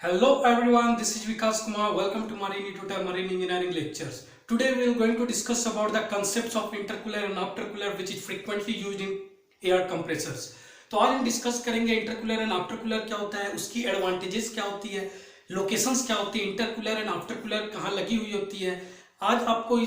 Hello everyone, this is Vikas Kumar. Welcome to Marine Tutor Marine Engineering Lectures. Today we are going to discuss about the concepts of intercooler and aftercooler which is frequently used in air compressors. तो आज हम discuss करेंगे intercooler and आफ्टरकूलर क्या होता है, उसकी advantages क्या होती है, लोकेशंस क्या होती है, इंटरकूलर एंड आफ्टरकूलर कहाँ लगी हुई होती है। आज आपको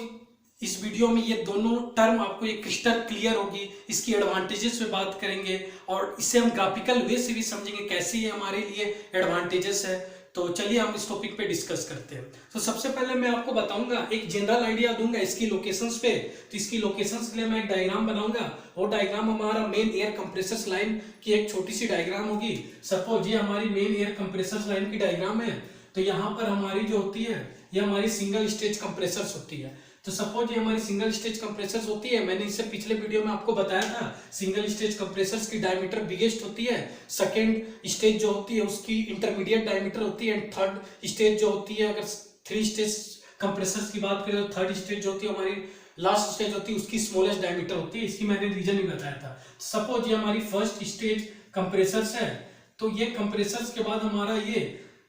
इस वीडियो में ये दोनों टर्म आपको ये क्रिस्टल क्लियर होगी, इसकी एडवांटेजेस पे बात करेंगे और इसे हम ग्राफिकल वे से भी समझेंगे कैसे ये हमारे लिए एडवांटेजेस है। तो चलिए हम इस टॉपिक पे डिस्कस करते हैं। तो सबसे पहले मैं आपको बताऊंगा, एक जनरल आइडिया दूंगा इसकी लोकेशंस पे। तो इसकी लोकेशंस के लिए मैं एक डायग्राम बनाऊंगा और डायग्राम हमारा मेन एयर कंप्रेसर्स लाइन की एक छोटी सी डायग्राम होगी। सपोज ये हमारी मेन एयर कंप्रेसर्स लाइन की डायग्राम है। तो यहाँ पर हमारी जो होती है ये हमारी सिंगल स्टेज कंप्रेसर्स होती है। तो सपोज ये हमारी सिंगल स्टेज कंप्रेसर्स होती है। मैंने इससे पिछले वीडियो में आपको बताया था सिंगल स्टेज कंप्रेसर्स की डायमीटर बिगेस्ट होती है, सेकंड स्टेज जो होती है उसकी इंटरमीडिएट डायमीटर होती है एंड थर्ड स्टेज जो होती है, अगर थ्री स्टेज कंप्रेसर्स की बात करें तो थर्ड स्टेज जो होती है हमारी लास्ट स्टेज होती है उसकी स्मॉलेस्ट डायमीटर होती है। इसकी मैंने रीजन ही बताया था। सपोज ये हमारी फर्स्ट स्टेज कंप्रेसर्स है। तो ये कंप्रेसर्स के बाद हमारा ये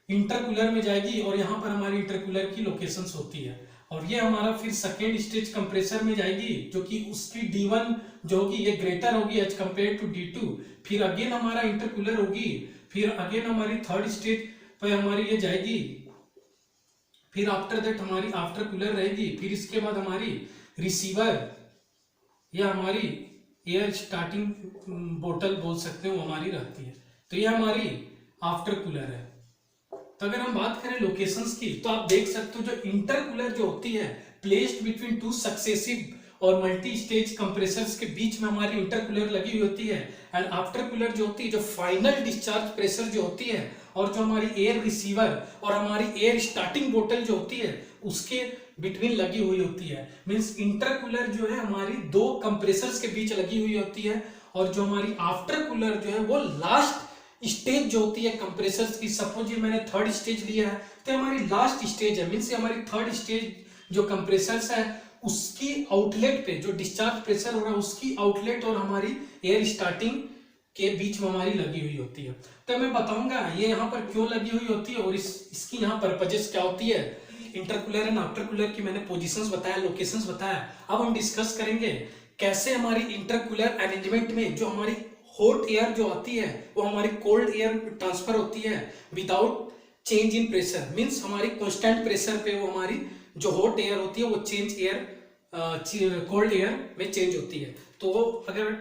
इंटरकूलर में जाएगी और यहाँ पर हमारी इंटरकूलर की लोकेशंस होती है। और ये हमारा फिर सेकेंड स्टेज कंप्रेसर में जाएगी जो कि उसकी D1 जो होगी ये ग्रेटर होगी एज कंपेयर टू D2। फिर अगेन हमारा इंटरकूलर होगी, फिर अगेन हमारी थर्ड स्टेज पर हमारी ये जाएगी, फिर आफ्टर दैट हमारी आफ्टर कूलर रहेगी, फिर इसके बाद हमारी रिसीवर या हमारी एयर स्टार्टिंग बोतल बोल सकते हो हमारी रहती है। तो ये हमारी आफ्टर कूलर है। तो अगर हम बात करें लोकेशंस की तो आप देख सकते हो जो इंटरकूलर जो होती है प्लेस्ड बिटवीन टू सक्सेसिव और मल्टी स्टेज कंप्रेसर्स के बीच में हमारी इंटरकूलर लगी हुई होती है। एंड आफ्टर कूलर जो होती है जो फाइनल डिस्चार्ज प्रेशर जो होती है और जो हमारी एयर रिसीवर और हमारी एयर स्टार्टिंग बोतल जो होती है उसके बिटवीन लगी हुई होती है। मींस इंटरकूलर जो है हमारी दो कंप्रेसर्स के बीच लगी हुई होती है और जो हमारी आफ्टर कूलर जो है वो लास्ट स्टेज जो होती है कंप्रेसर्स की। सपोज ये मैंने थर्ड स्टेज लिया है तो हमारी लास्ट स्टेज है, मींस हमारी थर्ड स्टेज जो कंप्रेसर्स है उसकी आउटलेट पे जो डिस्चार्ज प्रेशर हो रहा है उसकी आउटलेट और हमारी एयर स्टार्टिंग के बीच में हमारी लगी हुई होती है। तो मैं बताऊंगा ये यहाँ पर क्यों लगी हुई होती है और इसकी यहाँ पर्पजेस क्या होती है। इंटरकूलर एंड आफ्टरकूलर की मैंने पोजिशंस बताया, लोकेशंस बताया। अब हम डिस्कस करेंगे कैसे हमारी इंटरकूलर अरेंजमेंट में जो हमारी हॉट एयर जो आती है वो हमारी कोल्ड एयर ट्रांसफर होती है without change in pressure. Means हमारी कांस्टेंट प्रेशर पे वो हमारी जो हॉट एयर होती है वो चेंज एयर कोल्ड एयर में चेंज होती है। तो अगर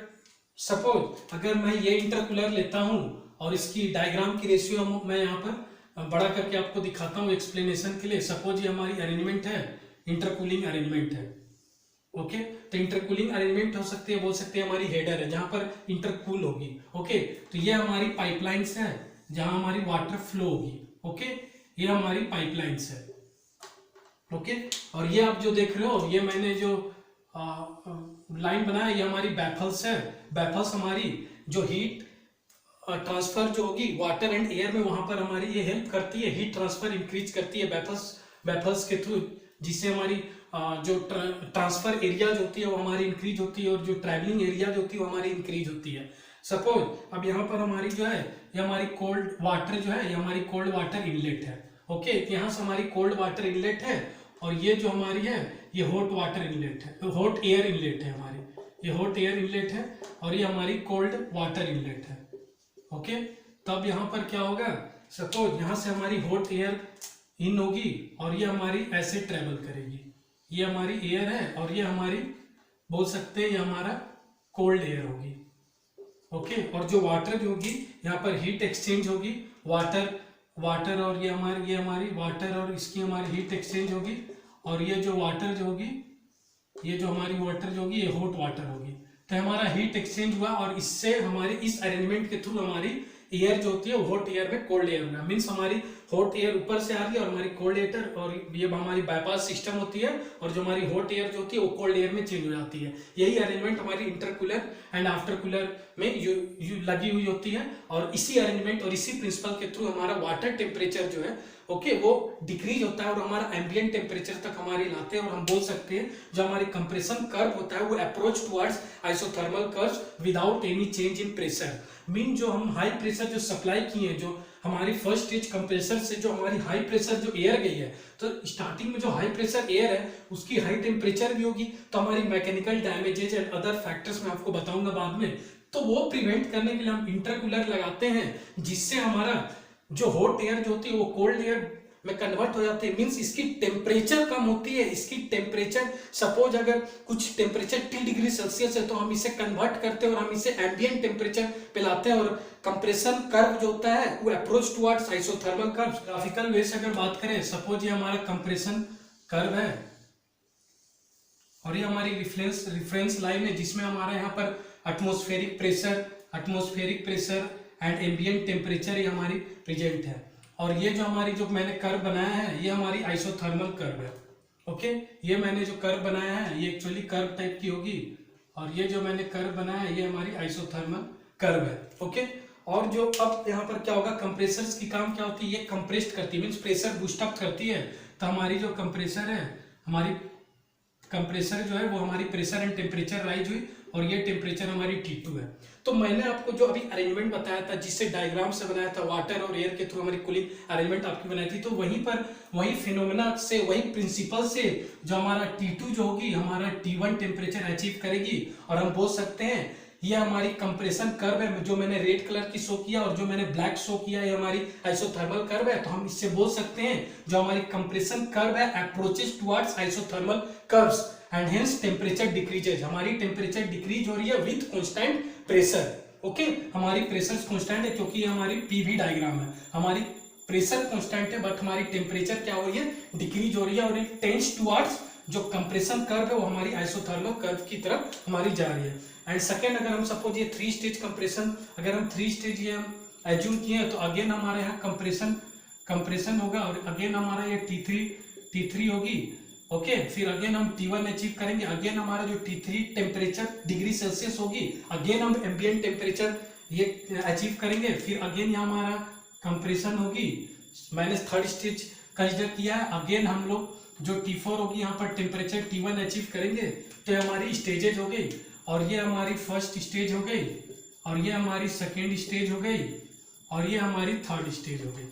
सपोज अगर मैं ये इंटरकूलर लेता हूं और इसकी डायग्राम की रेशियो मैं यहाँ पर बड़ा करके आपको दिखाता हूँ एक्सप्लेनेशन के लिए। सपोज ये हमारी अरेंजमेंट है, इंटरकूलिंग अरेंजमेंट है। ओके तो इंटरकूलिंग अरेंजमेंट हो सकती है, बोल सकते हैं हमारी हेडर है जहां पर इंटरकूल होगी। ओके तो ये हमारी पाइपलाइंस है जहां हमारी वाटर फ्लो होगी। ओके ये हमारी पाइपलाइंस है। ओके और ये आप जो देख रहे हो ये मैंने जो लाइन बनाया ये हमारी बैफल्स है। बैफल्स हमारी जो हीट ट्रांसफर जो होगी वाटर एंड एयर में वहां पर हमारी ये हेल्प करती है, हीट ट्रांसफर इंक्रीज करती है बैफल्स के थ्रू, जिससे हमारी जो ट्रांसफर एरिया जो होती है वो हमारी इंक्रीज होती है और जो ट्रैवलिंग एरिया जो होती है वो हमारी इंक्रीज होती है। सपोज अब यहाँ पर हमारी जो है ये हमारी कोल्ड वाटर जो है ये हमारी कोल्ड वाटर इनलेट है। ओके तो यहाँ से हमारी कोल्ड वाटर इनलेट है और ये जो हमारी है ये हॉट वाटर इनलेट है, तो हॉट एयर इनलेट है हमारी, ये हॉट एयर इनलेट है और ये हमारी कोल्ड वाटर इनलेट है। ओके तब यहाँ पर क्या होगा, सपोज यहाँ से हमारी हॉट एयर इन होगी और ये हमारी ऐसे ट्रेवल करेगी, ये हमारी एयर है और ये हमारी बोल सकते हैं ये हमारा कोल्ड एयर होगी। ओके और जो वाटर जो होगी यहाँ पर हीट एक्सचेंज होगी, वाटर और ये हमारी वाटर और इसकी हमारी हीट एक्सचेंज होगी और ये जो वाटर जो होगी ये जो हमारी वाटर जो होगी ये हॉट वाटर होगी। तो हमारा हीट एक्सचेंज हुआ और इससे हमारे इस अरेंजमेंट के थ्रू हमारी एयर जो होती है हॉट एयर में कोल्ड एयर में, मीन्स हमारी हॉट एयर ऊपर से आ रही है और हमारी कोल्ड एयर और ये हमारी बाईपास सिस्टम होती है और जो हमारी हॉट एयर जो होती है वो कोल्ड एयर में चेंज हो जाती है। यही अरेंजमेंट हमारी इंटरकूलर एंड आफ्टर कूलर में लगी हुई होती है और इसी अरेंजमेंट और इसी प्रिंसिपल के थ्रू हमारा वाटर टेम्परेचर जो है ओके वो डिक्रीज होता है और हमारा एम्बिएंट टेम्परेचर तक हमारे लाते हैं और हम बोल सकते हैं जो हमारी कंप्रेशन कर्व होता है वो approach towards isothermal curve without any change in pressure. Mean जो हम हाई प्रेशर जो सप्लाई किए जो हमारी फर्स्ट स्टेज कंप्रेसर से जो हमारी हाई प्रेशर जो एयर गई है, तो स्टार्टिंग में जो हाई प्रेशर एयर है उसकी हाई टेम्परेचर भी होगी, तो हमारी mechanical damages and other factors मैं आपको बताऊंगा बाद में, तो वो प्रिवेंट करने के लिए हम इंटरकूलर लगाते हैं, जिससे हमारा जो हॉट एयर जो होती है वो कोल्ड एयर में कन्वर्ट हो जाते हैं। मींस इसकी टेम्परेचर कम होती है, इसकी टेम्परेचर सपोज अगर कुछ टेम्परेचर 3 डिग्री सेल्सियस है तो हम इसे कन्वर्ट करते हैं और हम इसे एम्बिएंट टेम्परेचर पे लाते हैं, और कंप्रेशन कर्व जो होता है वो approach towards isothermal curve. Graphical way से अगर बात करें, सपोज ये हमारा कंप्रेशन कर्व है और ये हमारी रिफरेंस लाइन है जिसमें हमारा यहाँ पर atmospheric pressure and ambient temperature ये हमारी प्रेजेंट है, और ये जो हमारी जो मैंने कर्व बनाया है ये हमारी आइसोथर्मल कर्व है। ओके, ये मैंने जो कर्व बनाया है ये एक्चुअली कर्व टाइप की होगी, और ये जो मैंने कर्व बनाया है ये हमारी आइसोथर्मल कर्व है। ओके, और जो अब यहाँ पर क्या होगा, कंप्रेसर्स की काम क्या होती है, ये कंप्रेस्ड करती है, मीन्स प्रेशर बूस्ट अप करती है। तो हमारी जो कंप्रेसर है, हमारी कंप्रेसर जो है वो हमारी प्रेशर एंड टेम्परेचर राइज हुई, और ये टेम्परेचर हमारी T2 है। तो मैंने आपको जो अभी अरेंजमेंट बताया था, जिससे डायग्राम से बनाया था, वाटर और एयर के थ्रू हमारी कूलिंग अरेंजमेंट आपकी बनाई थी, तो वहीं पर वही फिनोमेना से, वही प्रिंसिपल से जो हमारा T2 जो होगी हमारा T1 टेम्परेचर अचीव करेगी, और हम बोल सकते हैं ये हमारी कंप्रेशन कर्व है, जो मैंने रेड कलर की शो किया और जो मैंने ब्लैक शो किया ये हमारी आइसोथर्मल कर्व है। तो हम इससे बोल सकते हैं जो हमारी कंप्रेशन कर्व है approaches towards isothermal curves and hence temperature decreases. हमारी टेम्परेचर डिक्रीज हो रही है विद कांस्टेंट प्रेशर। ओके, हमारी प्रेशर कांस्टेंट है क्योंकि ये हमारी पीवी डायग्राम है, हमारी प्रेशर कांस्टेंट है बट हमारी टेम्परेचर क्या हो रही है, डिक्रीज हो रही है, और इट टेंड्स टुवर्ड्स जो कंप्रेशन कर्व है वो हमारी आइसोथर्मल कर्व की तरफ हमारी जा रही है। एंड सेकेंड, अगर हम सपोज ये 3 स्टेज कंप्रेशन, अगर हम 3 स्टेज ये हम एज्यूम किए तो अगेन हमारे यहाँ कंप्रेशन होगा, और अगेन हमारा ये T3 होगी। ओके, फिर अगेन हम T1 अचीव करेंगे, अगेन हमारा जो T3 टेम्परेचर डिग्री सेल्सियस होगी, अगेन हम एम्बिएंट टेम्परेचर ये अचीव करेंगे, फिर अगेन यहाँ हमारा कंप्रेशन होगी, मैंने 3rd स्टेज कंसिडर किया है, अगेन हम लोग जो T4 होगी यहाँ पर टेम्परेचर T1 अचीव करेंगे। तो हमारी स्टेजेज हो गई, और ये हमारी फर्स्ट स्टेज हो गई, और ये हमारी सेकेंड स्टेज हो गई, और ये हमारी 3rd स्टेज हो गई।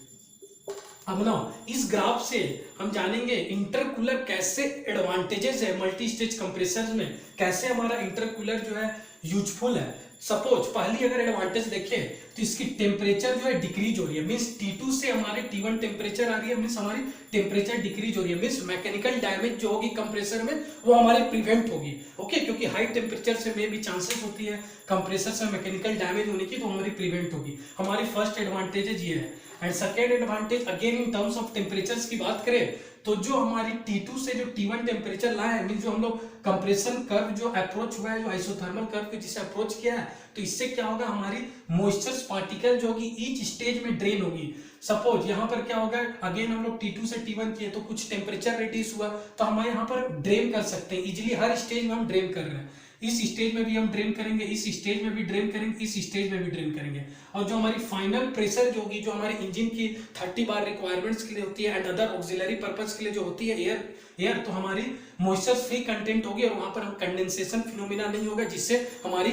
अब ना इस ग्राफ से हम जानेंगे इंटरकूलर कैसे एडवांटेजेस है मल्टी स्टेज कंप्रेसर्स में, कैसे हमारा इंटरकूलर जो है यूजफुल है। सपोज पहली अगर एडवांटेज देखें तो इसकी टेम्परेचर जो है डिक्रीज हो रही है, मींस T2 से हमारे T1 टेम्परेचर आ रही है, मींस हमारी टेम्परेचर डिक्रीज हो रही है, मींस मैकेनिकल डैमेज जो होगी कंप्रेसर में वो हमारे प्रिवेंट होगी। ओके, क्योंकि हाई टेम्परेचर से में भी चांसेस होती है कंप्रेसर से मैकेनिकल डैमेज होने की, तो हमारी प्रिवेंट होगी। हमारी फर्स्ट एडवांटेज ये है। And second advantage again in terms of temperatures की बात करें तो जो हमारी T2 से जो T1 टेम्परेचर लाए हैं, मीन जो हम लोग कंप्रेशन कर्व जो अप्रोच हुआ है, जो आइसोथर्मल कर्व को जिसे अप्रोच किया है, तो इससे क्या होगा, हमारी मॉइस्चर पार्टिकल जो होगी ईच स्टेज में ड्रेन होगी। सपोज यहाँ पर क्या होगा, अगेन हम लोग T2 से T1 किए तो कुछ टेम्परेचर रिड्यूस हुआ, तो हम यहाँ पर ड्रेन कर सकते हैं इजिली, हर स्टेज में हम ड्रेन कर रहे हैं, इस स्टेज में भी हम ड्रेन करेंगे, इस स्टेज में भी ड्रेन करेंगे, इस स्टेज में भी ड्रेन करेंगे। और जो हमारी फाइनल प्रेशर जो होगी, जो हमारे इंजन की 30 बार रिक्वायरमेंट्स के लिए होती है एंड अदर ऑक्सिलरी पर्पस के लिए जो होती है एयर, तो हमारी मॉइस्चर फ्री कंटेंट होगी, और वहां पर हम कंडेंसेशन फिनोमिना नहीं होगा, जिससे हमारी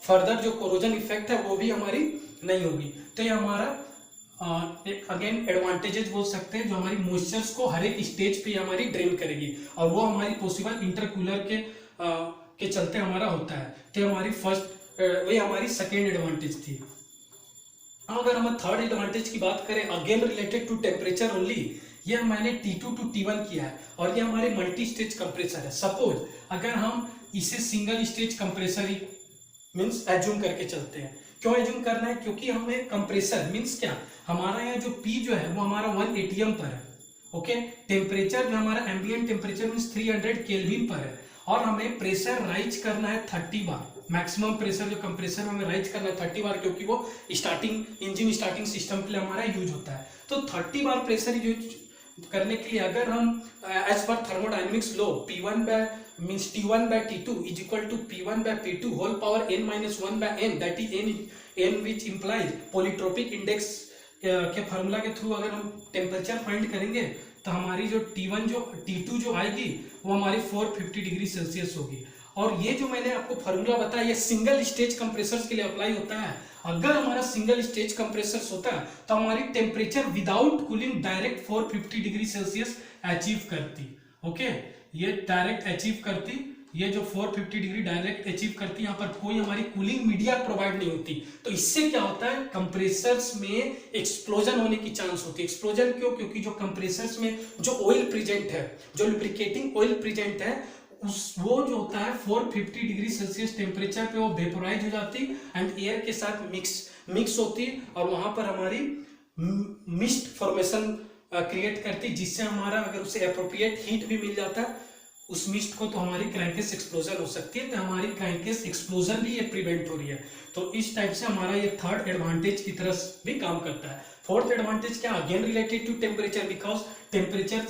फर्दर जो कोरोजन इफेक्ट है वो भी हमारी नहीं होगी। तो ये हमारा अगेन एडवांटेजेस बोल सकते हैं, जो हमारी मॉइस्चर्स को हर एक स्टेज पे हमारी ड्रेन करेगी, और वो हमारी पॉसिबल इंटरकूलर के चलते हमारा होता है। तो हमारी फर्स्ट वही हमारी सेकेंड एडवांटेज थी। अगर हम थर्ड एडवांटेज की बात करें, again related to temperature only, ये मैंने T2 टू T1 किया है, और ये हमारे मल्टी स्टेज कंप्रेसर है। सपोज अगर हम इसे सिंगल स्टेज कंप्रेसर ही मीन्स एज्यूम करके चलते हैं, क्यों एज्यूम करना है, क्योंकि हमें कंप्रेसर मीन्स क्या, हमारा यहाँ जो P जो है वो हमारा 1 atm पर है। ओके, टेम्परेचर जो हमारा एम्बिएंट टेम्परेचर मीन्स 300 केल्विन पर है, और हमें प्रेशर राइज करना है 30 बार, मैक्सिमम प्रेशर जो कंप्रेसर में हमें राइज करना है 30 बार, क्योंकि वो इंजन स्टार्टिंग सिस्टम के लिए हमारा यूज होता है। तो 30 बार प्रेशर यूज करने के लिए अगर हम as per thermodynamics law P1 by means T1 by T2 is equal to P1 by P2 whole power n-1 by n, that is n which implies polytropic index के formula के through अगर हम temperature find करेंगे तो हमारी जो T2 जो आएगी वो हमारी 450 डिग्री सेल्सियस होगी, और ये जो मैंने आपको फॉर्मूला बताया ये सिंगल स्टेज कंप्रेसर्स के लिए अप्लाई होता है। अगर हमारा सिंगल स्टेज कंप्रेसर्स होता है तो हमारी temperature without cooling direct 450 degree Celsius achieve करती। ओके, ये डायरेक्ट अचीव करती, ये जो 450 डिग्री डायरेक्ट अचीव करती, यहाँ पर कोई हमारी कूलिंग मीडिया प्रोवाइड नहीं होती। तो इससे क्या होता है, कंप्रेसर्स में एक्सप्लोजन होने की चांस होती है। एक्सप्लोजन क्यों? क्योंकि जो कंप्रेसर्स में जो ऑयल प्रेजेंट है, जो लुब्रिकेटिंग ऑयल प्रेजेंट है, वो जो होता है 450 डिग्री सेल्सियस टेम्परेचर पे वो वेपोराइज हो जाती एंड एयर के साथ मिक्स होती और वहां पर हमारी मिस्ट फॉर्मेशन क्रिएट करती, जिससे हमारा अगर उसे अप्रोप्रिएट हीट भी मिल जाता है उस मिस्ट को तो हमारी क्रैंकेस एक्सप्लोजन हो सकती है। तो हमारी क्रैंकेस एक्सप्लोजन भी ये प्रिवेंट हो रही है। तो इस टाइप से हमारा ये थर्ड एडवांटेज की तरफ भी काम करता है। फोर्थ एडवांटेज क्या? Again related to temperature, because temperature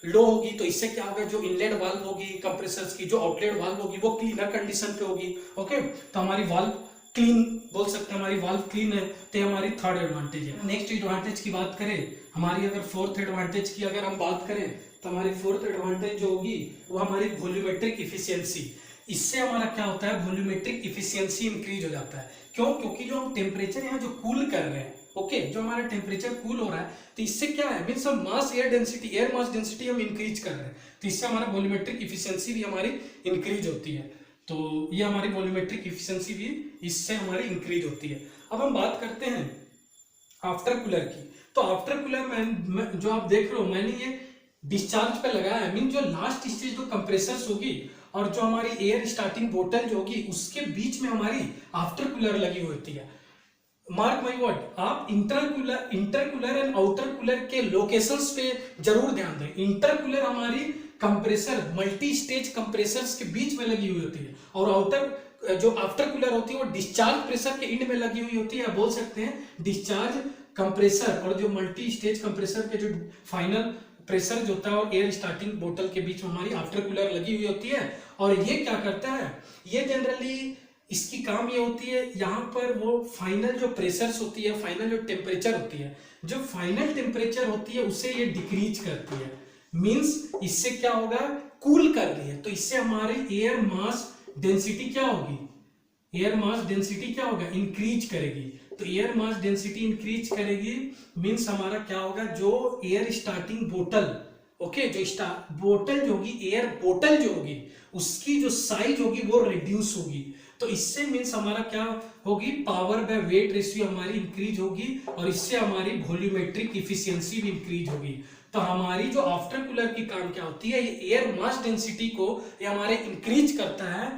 low होगी तो इससे क्या होगा, जो इनलेट वाल्व होगी कंप्रेसर्स की, जो आउटलेट वाल्व होगी वो क्लीनर कंडीशन पे होगी। ओके, तो हमारी वाल्व क्लीन बोल सकते हैं, हमारी वाल्व क्लीन है, तो ये हमारी थर्ड एडवांटेज है। नेक्स्ट एडवांटेज की बात करें, हमारी अगर फोर्थ एडवांटेज की अगर हम बात करें तो हमारी फोर्थ एडवांटेज जो होगी वो हमारी वॉल्यूमेट्रिक इफिशियंसी। इससे हमारा क्या होता है, वॉल्यूमेट्रिक इफिशियंसी इंक्रीज हो जाता है। क्यों? क्योंकि जो हम टेम्परेचर यहाँ जो कूल कर रहे हैं, ओके, जो हमारा टेम्परेचर कूल हो रहा है, तो इससे क्या है, मीन्स हम मास एयर डेंसिटी हम इंक्रीज कर रहे हैं, तो इससे हमारा वॉल्यूमेट्रिक इफिशियंसी भी हमारी इंक्रीज होती है। तो ये हमारी वॉल्यूमेट्रिक इफिशियंसी भी इससे हमारी इंक्रीज होती है। अब हम बात करते हैं आफ्टर कूलर की। तो आफ्टर कूलर में जो आप देख रहे हो, मैंने ये डिस्चार्ज पे लगाया है, मीन जो लास्ट स्टेज जो कंप्रेसर्स होगी और जो हमारी एयर स्टार्टिंग बोतल जो होगी उसके बीच में हमारी आफ्टर कूलर लगी होती है। मार्क माई वर्ड, आप इंटरकूलर एंड आउटर कूलर के लोकेशंस पे जरूर ध्यान दें। इंटरकूलर हमारी कंप्रेसर मल्टी स्टेज कंप्रेसर्स के बीच में लगी हुई होती है और आउटर जो आफ्टर कूलर होती है वो डिस्चार्ज प्रेशर के एंड में लगी हुई होती है। बोल सकते हैं डिस्चार्ज कंप्रेसर और जो मल्टी स्टेज कंप्रेसर के जो फाइनल प्रेशर जो होता है और एयर स्टार्टिंग बोतल के बीच में हमारी आफ्टर कूलर लगी हुई होती है। और ये क्या करता है, ये जनरली इसकी काम ये होती है, यहाँ पर वो फाइनल जो प्रेशर्स होती है, फाइनल जो टेम्परेचर होती है, जो फाइनल टेम्परेचर होती है उसे ये डिक्रीज करती है। मींस इससे क्या होगा, कूल कर रही है, तो इससे हमारी एयर मास डेंसिटी क्या होगी, एयर मास डेंसिटी क्या होगा, इंक्रीज करेगी। तो एयर मास डेंसिटी इंक्रीज करेगी मींस हमारा क्या होगा, जो एयर स्टार्टिंग बोतल, ओके, जो बोतल जो होगी, एयर बोतल जो होगी उसकी जो साइज होगी वो रिड्यूस होगी। तो इससे मींस हमारा क्या होगी, पावर बाय वेट रेशियो हमारी इंक्रीज होगी और इससे हमारी वॉल्यूमेट्रिक इफिशियंसी भी इंक्रीज होगी। तो हमारी जो आफ्टर कूलर की काम क्या होती है, ये एयर मास डेंसिटी को ये हमारे इंक्रीज करता है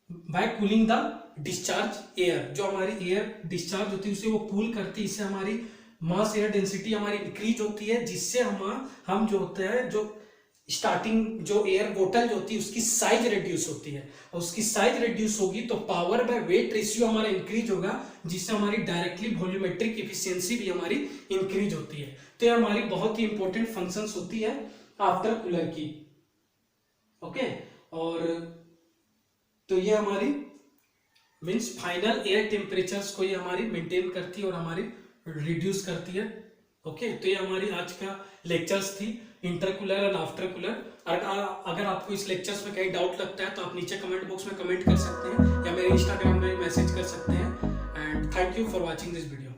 by cooling the discharge air. जो हमारी एयर डिस्चार्ज होती है उसे वो कूल करती है, इससे हमारी मास एयर डेंसिटी हमारी इंक्रीज होती है, जिससे हम जो होता है, जो स्टार्टिंग जो एयर बोतल जो होती है उसकी साइज रिड्यूस होती है और उसकी साइज रिड्यूस होगी तो पावर बाय वेट रेशियो हमारा इंक्रीज होगा, जिससे हमारी डायरेक्टली वॉल्यूमेट्रिक इफिशियंसी भी हमारी इंक्रीज होती है। तो ये हमारी बहुत ही इंपॉर्टेंट फंक्शंस होती है आफ्टर कूलर की। ओके, और तो ये हमारी मीन्स फाइनल एयर टेम्परेचर्स को ये हमारी मेंटेन करती है और हमारी रिड्यूस करती है। ओके, तो ये हमारी आज का लेक्चर्स थी इंटरकूलर एंड आफ्टर कूलर। अगर आपको इस लेक्चर्स में कहीं डाउट लगता है तो आप नीचे कमेंट बॉक्स में कमेंट कर सकते हैं या मेरे इंस्टाग्राम में मैसेज कर सकते हैं। And thank you for watching this video.